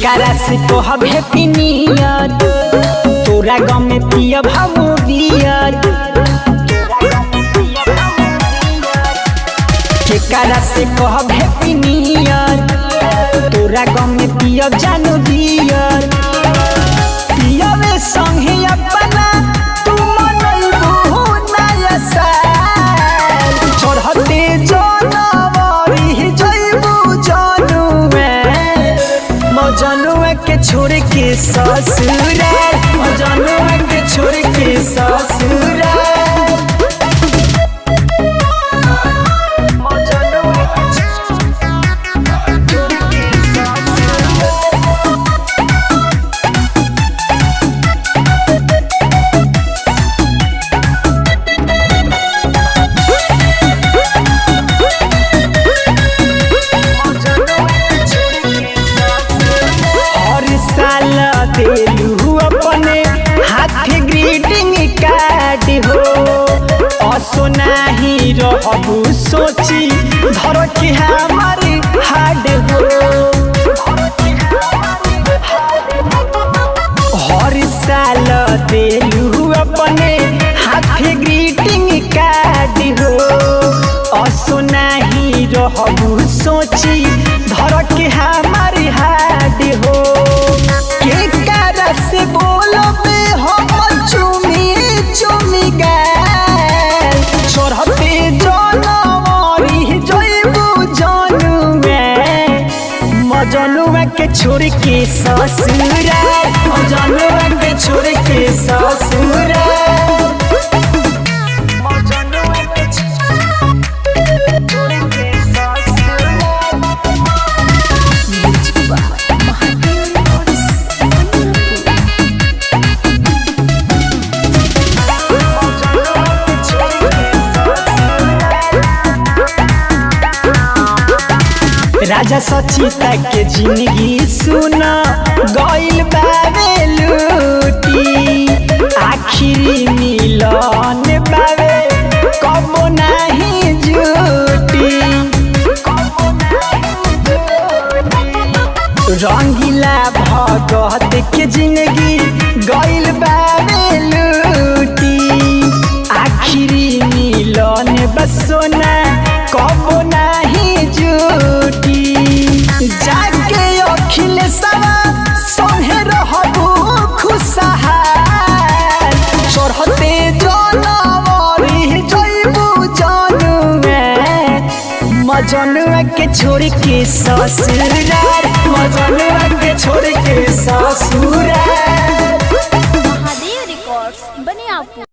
केकरा से कहब हैप्पी न्यू ईयर तोरा गाँव में पियब हम बियर। केकरा से कहब हैप्पी न्यू ईयर तोरा गाँव में पियब जानू बियर। पियबे संगे अपना तू मनैबू नया साल चढ़ते जनवरी जइबू जनुआ मजनुआ के छोड़ के ससुराल मजनुआ के छोड़ के ससुराल। देलू अपने हाथ ग्रीटिंग कार्ड हो असो नहीं रहबू सोची धर के हमारे हार्ड हो। हर साल देलू अपने हाथ ग्रीटिंग कार्ड हो असो नहीं रहबू सोची धर के हमारे हार्ड हो। से बोलो बे हम चुमी चुमी गए चढ़ते जनवरी जइबू जनुआ मजनुआ के छोड़ के ससुराल मजनुआ के छोड़ के ससुराल। राजा सचिता के जिंदगी सुना गइल बावे लूटी आखिरी मिलन बावे कबो नहीं जुटी। रंगीला भगत के जिंदगी गइल बावे लूटी आखिरी मिलन बसोना कबो नहीं जुटी। जाके अखिलेशवा संगे रहबू खुशहाल चढ़ते जनवरी जइबू जनुआ मजनुआ के छोड़ के ससुराल